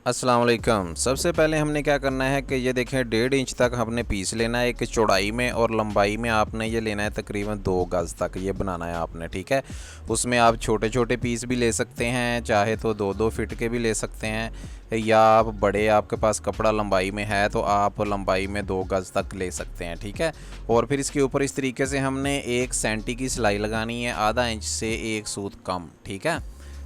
अस्सलाम वालेकुम। सबसे पहले हमने क्या करना है कि ये देखें 1.5 इंच तक हमने पीस लेना है। एक चौड़ाई में और लंबाई में आपने ये लेना है तकरीबन 2 गज़ तक ये बनाना है आपने, ठीक है। उसमें आप छोटे छोटे पीस भी ले सकते हैं, चाहे तो 2-2 फिट के भी ले सकते हैं, या आप बड़े आपके पास कपड़ा लंबाई में है तो आप लंबाई में 2 गज़ तक ले सकते हैं, ठीक है। और फिर इसके ऊपर इस तरीके से हमने 1 सेंटी की सिलाई लगानी है, आधा इंच से 1 सूत कम, ठीक है।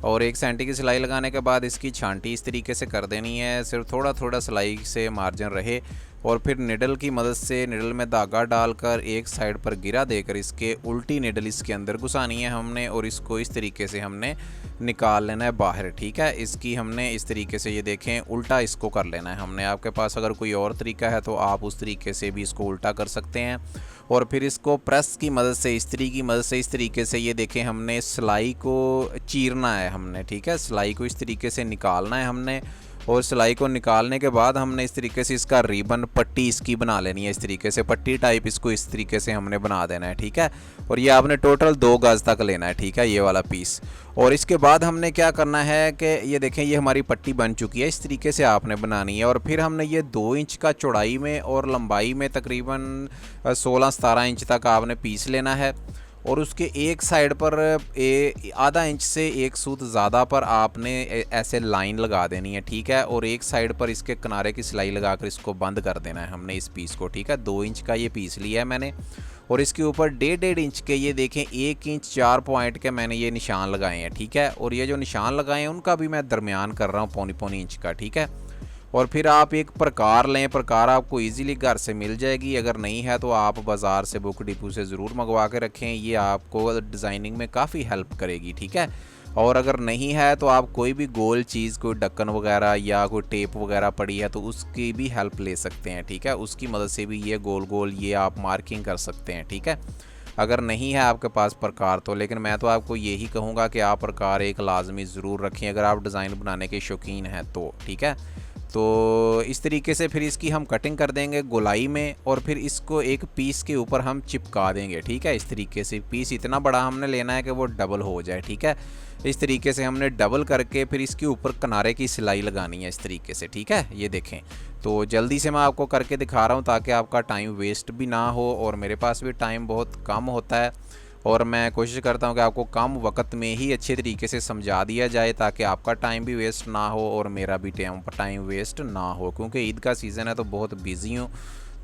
और 1 सेंटी की सिलाई लगाने के बाद इसकी छांटी इस तरीके से कर देनी है, सिर्फ थोड़ा थोड़ा सिलाई से मार्जिन रहे। और फिर निडल की मदद से निडल में धागा डालकर एक साइड पर गिरा देकर इसके उल्टी निडल इसके अंदर घुसानी है हमने, और इसको इस तरीके से हमने निकाल लेना है बाहर, ठीक है। इसकी हमने इस तरीके से ये देखें उल्टा इसको कर लेना है हमने। आपके पास अगर कोई और तरीका है तो आप उस तरीके से भी इसको उल्टा कर सकते हैं। और फिर इसको प्रेस की मदद से, इस्त्री की मदद से इस तरीके से ये देखें हमने सिलाई को चीरना है हमने, ठीक है। सिलाई को इस तरीके से निकालना है हमने, और सिलाई को निकालने के बाद हमने इस तरीके से इसका रिबन पट्टी इसकी बना लेनी है। इस तरीके से पट्टी टाइप इसको इस तरीके से हमने बना देना है, ठीक है। और ये आपने टोटल 2 गज़ तक लेना है, ठीक है, ये वाला पीस। और इसके बाद हमने क्या करना है कि ये देखें ये हमारी पट्टी बन चुकी है, इस तरीके से आपने बनानी है। और फिर हमने ये 2 इंच का चौड़ाई में और लंबाई में तकरीबन 16-17 इंच तक आपने पीस लेना है। और उसके एक साइड पर आधा इंच से 1 सूत ज़्यादा पर आपने ऐसे लाइन लगा देनी है, ठीक है। और एक साइड पर इसके किनारे की सिलाई लगाकर इसको बंद कर देना है हमने इस पीस को, ठीक है। 2 इंच का ये पीस लिया है मैंने, और इसके ऊपर 1.5 इंच के ये देखें 1 इंच 4 पॉइंट के मैंने ये निशान लगाए हैं, ठीक है। और ये जो निशान लगाए हैं उनका भी मैं दरमियान कर रहा हूँ पौनी इंच का, ठीक है। और फिर आप एक प्रकार लें, प्रकार आपको इजीली घर से मिल जाएगी। अगर नहीं है तो आप बाज़ार से बुक डिपो से ज़रूर मंगवा के रखें, ये आपको डिज़ाइनिंग में काफ़ी हेल्प करेगी, ठीक है। और अगर नहीं है तो आप कोई भी गोल चीज़, कोई ढक्कन वगैरह या कोई टेप वगैरह पड़ी है तो उसकी भी हेल्प ले सकते हैं, ठीक है। उसकी मदद से भी ये गोल गोल ये आप मार्किंग कर सकते हैं, ठीक है। अगर नहीं है आपके पास प्रकार तो, लेकिन मैं तो आपको यही कहूँगा कि आप प्रकार एक लाजमी ज़रूर रखें अगर आप डिज़ाइन बनाने के शौकीन हैं तो, ठीक है। तो इस तरीके से फिर इसकी हम कटिंग कर देंगे गोलाई में, और फिर इसको एक पीस के ऊपर हम चिपका देंगे, ठीक है। इस तरीके से पीस इतना बड़ा हमने लेना है कि वो डबल हो जाए, ठीक है। इस तरीके से हमने डबल करके फिर इसके ऊपर किनारे की सिलाई लगानी है इस तरीके से, ठीक है। ये देखें, तो जल्दी से मैं आपको करके दिखा रहा हूँ ताकि आपका टाइम वेस्ट भी ना हो, और मेरे पास भी टाइम बहुत कम होता है, और मैं कोशिश करता हूँ कि आपको कम वक्त में ही अच्छे तरीके से समझा दिया जाए ताकि आपका टाइम भी वेस्ट ना हो और मेरा भी टाइम वेस्ट ना हो, क्योंकि ईद का सीज़न है तो बहुत बिज़ी हूँ।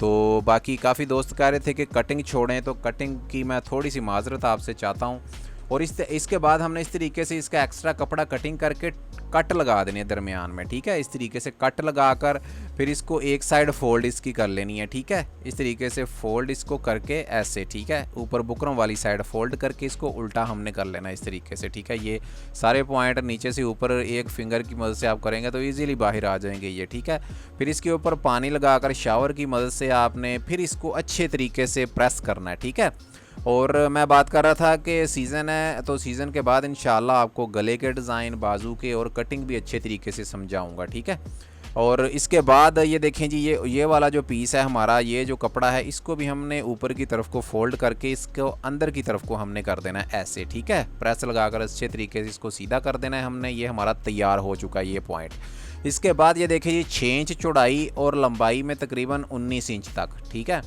तो बाकी काफ़ी दोस्त कह रहे थे कि कटिंग छोड़ें, तो कटिंग की मैं थोड़ी सी माजरत आपसे चाहता हूँ। और इसके बाद हमने इस तरीके से इसका एक्स्ट्रा कपड़ा कटिंग करके कट लगा देनी है दरमियान में, ठीक है। इस तरीके से कट लगाकर फिर इसको एक साइड फोल्ड इसकी कर लेनी है, ठीक है। इस तरीके से फोल्ड इसको करके ऐसे, ठीक है, ऊपर बुकरम वाली साइड फोल्ड करके इसको उल्टा हमने कर लेना है इस तरीके से, ठीक है। ये सारे पॉइंट नीचे से ऊपर एक फिंगर की मदद से आप करेंगे तो ईजिली बाहर आ जाएंगे ये, ठीक है। फिर इसके ऊपर पानी लगाकर शावर की मदद से आपने फिर इसको अच्छे तरीके से प्रेस करना है, ठीक है। और मैं बात कर रहा था कि सीज़न है तो सीज़न के बाद इंशाल्लाह आपको गले के डिज़ाइन, बाजू के और कटिंग भी अच्छे तरीके से समझाऊंगा, ठीक है। और इसके बाद ये देखें जी, ये वाला जो पीस है हमारा, ये जो कपड़ा है इसको भी हमने ऊपर की तरफ को फोल्ड करके इसको अंदर की तरफ को हमने कर देना है ऐसे, ठीक है। प्रेस लगाकर अच्छे तरीके से इसको सीधा कर देना है हमने। ये हमारा तैयार हो चुका है ये पॉइंट। इसके बाद ये देखिए, ये 6 इंच चौड़ाई और लंबाई में तकरीबन 19 इंच तक, ठीक है।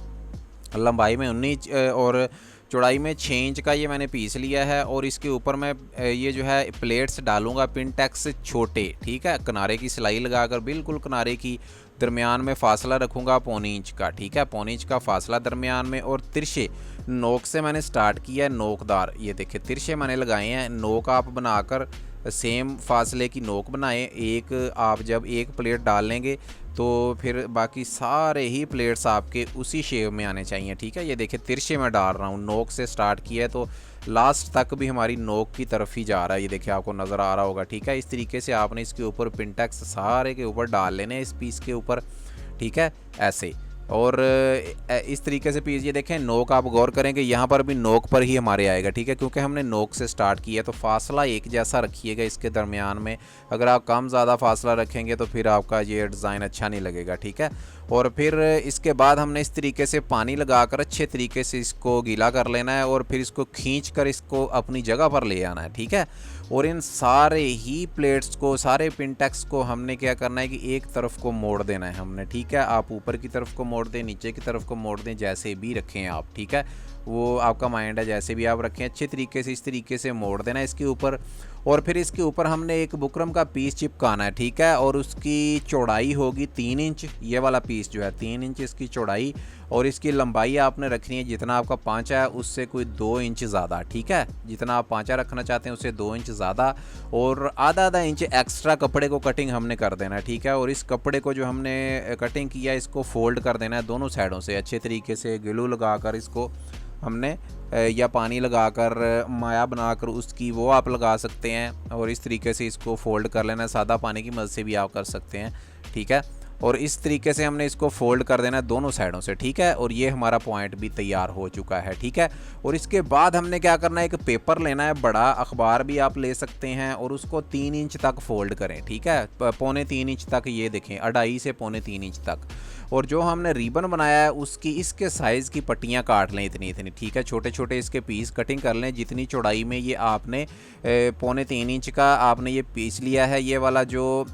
लंबाई में 19 और चौड़ाई में 6 इंच का ये मैंने पीस लिया है। और इसके ऊपर मैं ये जो है प्लेट्स डालूंगा पिनटेक्स से छोटे, ठीक है। किनारे की सिलाई लगाकर बिल्कुल किनारे की दरमियान में फासला रखूंगा 1.25 इंच का, ठीक है। 1.25 इंच का फासला दरमियान में। और तिरछे नोक से मैंने स्टार्ट किया है, नोकदार, ये देखिए तिरछे मैंने लगाए हैं। नोक आप बनाकर सेम फासले की नोक बनाएं। एक आप जब एक प्लेट डाल लेंगे तो फिर बाकी सारे ही प्लेट्स आपके उसी शेप में आने चाहिए, ठीक है। ये देखिए तिरछे में डाल रहा हूँ, नोक से स्टार्ट किया है तो लास्ट तक भी हमारी नोक की तरफ ही जा रहा है, ये देखिए आपको नज़र आ रहा होगा, ठीक है। इस तरीके से आपने इसके ऊपर पिनटेक्स सारे के ऊपर डाल लेने इस पीस के ऊपर, ठीक है, ऐसे। और इस तरीके से पीस, ये देखें नोक आप गौर करेंगे यहाँ पर भी नोक पर ही हमारे आएगा, ठीक है, क्योंकि हमने नोक से स्टार्ट किया। तो फासला एक जैसा रखिएगा इसके दरमियान में। अगर आप कम ज़्यादा फासला रखेंगे तो फिर आपका ये डिज़ाइन अच्छा नहीं लगेगा, ठीक है। और फिर इसके बाद हमने इस तरीके से पानी लगाकर अच्छे तरीके से इसको गीला कर लेना है और फिर इसको खींच कर इसको अपनी जगह पर ले आना है, ठीक है। और इन सारे ही प्लेट्स को, सारे पिनटेक्स को हमने क्या करना है कि एक तरफ को मोड़ देना है हमने, ठीक है। आप ऊपर की तरफ को मोड़ दें, नीचे की तरफ को मोड़ दें, जैसे भी रखें आप, ठीक है, वो आपका माइंड है, जैसे भी आप रखें अच्छे तरीके से इस तरीके से मोड़ देना है इसके ऊपर। और फिर इसके ऊपर हमने एक बुकरम का पीस चिपकाना है, ठीक है। और उसकी चौड़ाई होगी 3 इंच, ये वाला पीस जो है 3 इंच इसकी चौड़ाई, और इसकी लंबाई आपने रखनी है जितना आपका पांचा है उससे कोई 2 इंच ज़्यादा, ठीक है। जितना आप पांचा रखना चाहते हैं उससे 2 इंच ज़्यादा, और आधा इंच एक्स्ट्रा कपड़े को कटिंग हमने कर देना है, ठीक है। और इस कपड़े को जो हमने कटिंग किया इसको फोल्ड कर देना है दोनों साइडों से अच्छे तरीके से, ग्लू लगाकर इसको हमने या पानी लगाकर माया बनाकर उसकी वो आप लगा सकते हैं, और इस तरीके से इसको फोल्ड कर लेना है, सादा पानी की मदद से भी आप कर सकते हैं, ठीक है। और इस तरीके से हमने इसको फोल्ड कर देना है दोनों साइडों से, ठीक है। और ये हमारा पॉइंट भी तैयार हो चुका है, ठीक है। और इसके बाद हमने क्या करना है, एक पेपर लेना है, बड़ा अखबार भी आप ले सकते हैं, और उसको 3 इंच तक फोल्ड करें, ठीक है, 2.25 इंच तक, ये देखें 2.5 से 3.25 इंच तक। और जो हमने रिबन बनाया है उसकी इसके साइज़ की पट्टियाँ काट लें इतनी, ठीक है, छोटे छोटे इसके पीस कटिंग कर लें जितनी चौड़ाई में ये आपने 3.25 इंच का आपने ये पीस लिया है। ये वाला जो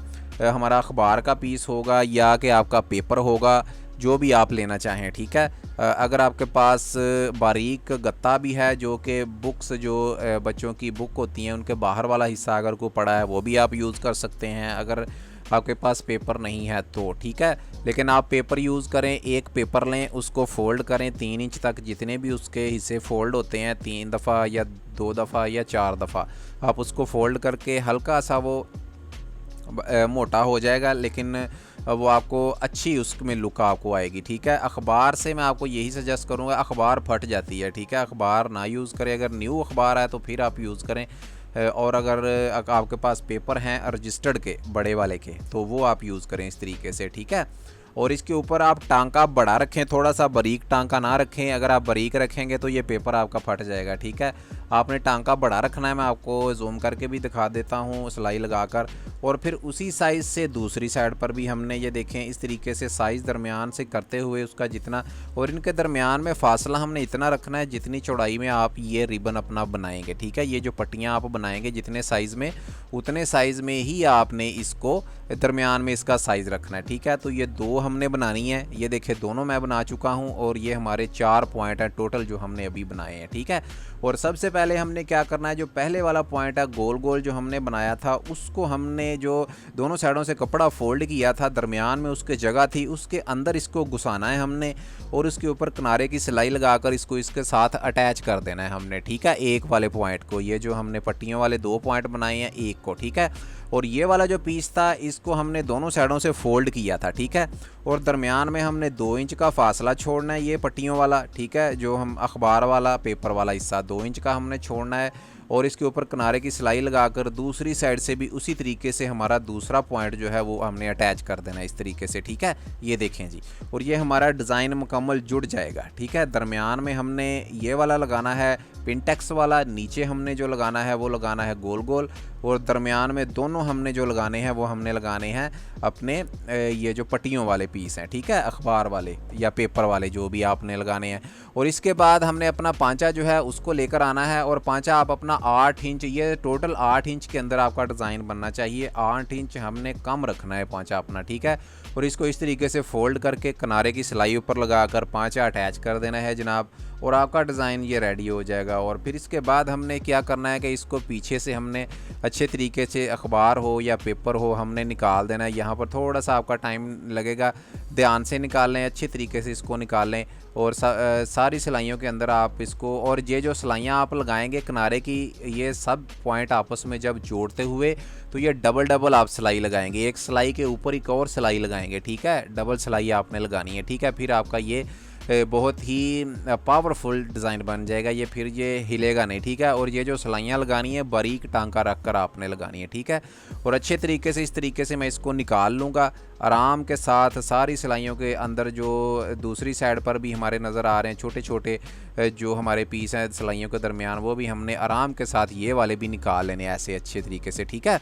हमारा अखबार का पीस होगा या कि आपका पेपर होगा, जो भी आप लेना चाहें, ठीक है। अगर आपके पास बारीक गत्ता भी है, जो कि बुक्स जो बच्चों की बुक होती हैं उनके बाहर वाला हिस्सा अगर को पड़ा है वो भी आप यूज़ कर सकते हैं, अगर आपके पास पेपर नहीं है तो, ठीक है। लेकिन आप पेपर यूज़ करें, एक पेपर लें, उसको फ़ोल्ड करें 3 इंच तक, जितने भी उसके हिस्से फ़ोल्ड होते हैं 3 दफ़ा या 2 दफ़ा या 4 दफ़ा आप उसको फ़ोल्ड करके हल्का सा वो मोटा हो जाएगा, लेकिन वो आपको अच्छी उसमें लुक आपको आएगी, ठीक है। अखबार से मैं आपको यही सजेस्ट करूँगा, अखबार फट जाती है, ठीक है, अखबार ना यूज़ करें। अगर न्यू अखबार है तो फिर आप यूज़ करें, और अगर आपके पास पेपर हैं रजिस्टर्ड के बड़े वाले के तो वो आप यूज़ करें इस तरीके से, ठीक है। और इसके ऊपर आप टांका बड़ा रखें, थोड़ा सा बारीक टांका ना रखें, अगर आप बारीक रखेंगे तो ये पेपर आपका फट जाएगा, ठीक है। आपने टांका बड़ा रखना है, मैं आपको जूम करके भी दिखा देता हूँ सिलाई लगाकर। और फिर उसी साइज़ से दूसरी साइड पर भी हमने ये देखें इस तरीके से साइज़ दरमियान से करते हुए उसका जितना, और इनके दरमियान में फ़ासला हमने इतना रखना है जितनी चौड़ाई में आप ये रिबन अपना बनाएंगे, ठीक है। ये जो पट्टियाँ आप बनाएंगे जितने साइज़ में, उतने साइज़ में ही आपने इसको दरमियान में इसका साइज़ रखना है, ठीक है। तो ये 2 हमने बनानी है, ये देखिए दोनों मैं बना चुका हूँ, और ये हमारे 4 पॉइंट हैं टोटल जो हमने अभी बनाए हैं, ठीक है। और सबसे पहले हमने क्या करना है, जो पहले वाला पॉइंट है गोल गोल जो हमने बनाया था उसको हमने जो दोनों साइडों से कपड़ा फोल्ड किया था, दरमियान में उसके जगह थी, उसके अंदर इसको घुसाना है हमने, और उसके ऊपर किनारे की सिलाई लगाकर इसको इसके साथ अटैच कर देना है हमने, ठीक है, एक वाले पॉइंट को। ये जो हमने पट्टियों वाले 2 पॉइंट बनाए हैं एक को, ठीक है। और ये वाला जो पीस था इसको हमने दोनों साइडों से फोल्ड किया था, ठीक है। और दरमियान में हमने 2 इंच का फासला छोड़ना है, ये पट्टियों वाला, ठीक है, जो हम अखबार वाला पेपर वाला हिस्सा 2 इंच का हमने छोड़ना है। और इसके ऊपर किनारे की सिलाई लगाकर दूसरी साइड से भी उसी तरीके से हमारा दूसरा पॉइंट जो है वो हमने अटैच कर देना है इस तरीके से, ठीक है। ये देखें जी, और ये हमारा डिज़ाइन मुकम्मल जुड़ जाएगा, ठीक है। दरमियान में हमने ये वाला लगाना है पिनटेक्स वाला, नीचे हमने जो लगाना है वो लगाना है गोल गोल, और दरमियान में दोनों हमने जो लगाने हैं वो हमने लगाने हैं अपने ये जो पट्टियों वाले पीस हैं, ठीक है, अखबार वाले या पेपर वाले जो भी आपने लगाने हैं। और इसके बाद हमने अपना पांचा जो है उसको लेकर आना है, और पांचा आप अपना 8 इंच, ये टोटल 8 इंच के अंदर आपका डिज़ाइन बनना चाहिए, 8 इंच हमने कम रखना है पांचा अपना, ठीक है। और इसको इस तरीके से फोल्ड करके किनारे की सिलाई ऊपर लगाकर पांचा अटैच कर देना है जनाब, और आपका डिज़ाइन ये रेडी हो जाएगा। और फिर इसके बाद हमने क्या करना है कि इसको पीछे से हमने अच्छे तरीके से अखबार हो या पेपर हो हमने निकाल देना है। यहाँ पर थोड़ा सा आपका टाइम लगेगा, ध्यान से निकाल लें, अच्छे तरीके से इसको निकाल लें, और सारी सिलाइयों के अंदर आप इसको, और ये जो सिलाइयाँ आप लगाएंगे किनारे की, ये सब पॉइंट आपस में जब जोड़ते हुए तो ये डबल डबल आप सिलाई लगाएंगे, एक सिलाई के ऊपर एक और सिलाई लगाएंगे, ठीक है, डबल सिलाई आपने लगानी है, ठीक है। फिर आपका ये बहुत ही पावरफुल डिज़ाइन बन जाएगा, ये फिर ये हिलेगा नहीं, ठीक है। और ये जो सिलाइयाँ लगानी है बारीक टांका रख कर आपने लगानी है, ठीक है। और अच्छे तरीके से इस तरीके से मैं इसको निकाल लूँगा आराम के साथ। सारी सिलाइयों के अंदर जो दूसरी साइड पर भी हमारे नज़र आ रहे हैं छोटे छोटे जो हमारे पीस हैं सिलाइयों के दरमियान, वो भी हमने आराम के साथ ये वाले भी निकाल लेने ऐसे अच्छे तरीके से, ठीक है।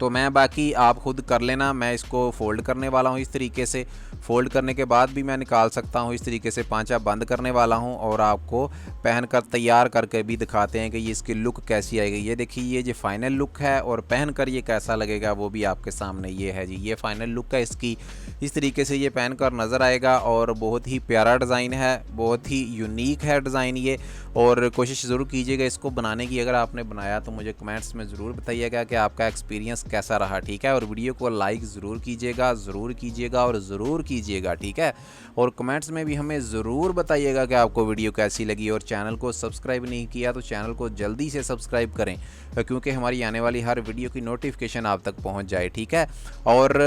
तो मैं बाकी आप खुद कर लेना, मैं इसको फ़ोल्ड करने वाला हूँ इस तरीके से, फोल्ड करने के बाद भी मैं निकाल सकता हूँ। इस तरीके से पांचा बंद करने वाला हूँ और आपको पहनकर तैयार करके भी दिखाते हैं कि ये इसकी लुक कैसी आएगी। ये देखिए ये जो फाइनल लुक है और पहनकर ये कैसा लगेगा वो भी आपके सामने ये है जी। ये फाइनल लुक है इसकी, इस तरीके से ये पहनकर नज़र आएगा और बहुत ही प्यारा डिज़ाइन है, बहुत ही यूनिक है डिज़ाइन ये। और कोशिश ज़रूर कीजिएगा इसको बनाने की। अगर आपने बनाया तो मुझे कमेंट्स में ज़रूर बताइएगा कि आपका एक्सपीरियंस कैसा रहा, ठीक है। और वीडियो को लाइक ज़रूर कीजिएगा, ज़रूर कीजिएगा और ज़रूर कीजिएगा, ठीक है। और कमेंट्स में भी हमें ज़रूर बताइएगा कि आपको वीडियो कैसी लगी। और चैनल को सब्सक्राइब नहीं किया तो चैनल को जल्दी से सब्सक्राइब करें, क्योंकि हमारी आने वाली हर वीडियो की नोटिफिकेशन आप तक पहुंच जाए, ठीक है। और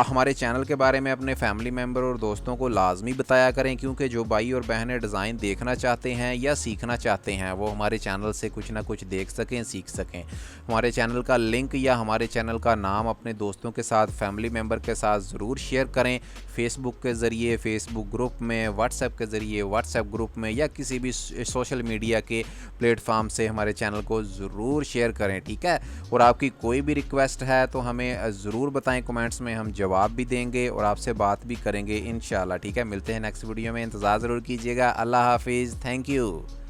हमारे चैनल के बारे में अपने फैमिली मेम्बर और दोस्तों को लाजमी बताया करें, क्योंकि जो भाई और बहनें डिज़ाइन देखना चाहते हैं या सीखना चाहते हैं वो हमारे चैनल से कुछ ना कुछ देख सकें, सीख सकें। हमारे चैनल का लिंक या हमारे चैनल का नाम अपने दोस्तों के साथ, फैमिली मेम्बर के साथ ज़रूर शेयर करें। फेसबुक के ज़रिए फेसबुक ग्रुप में, व्हाट्सएप के ज़रिए व्हाट्सएप ग्रुप में, या किसी भी सोशल मीडिया के प्लेटफॉर्म से हमारे चैनल को ज़रूर शेयर करें, ठीक है। और आपकी कोई भी रिक्वेस्ट है तो हमें ज़रूर बताएं कमेंट्स में, हम जवाब भी देंगे और आपसे बात भी करेंगे इंशाल्लाह, ठीक है। मिलते हैं नेक्स्ट वीडियो में, इंतज़ार ज़रूर कीजिएगा। अल्लाह हाफिज़, थैंक यू।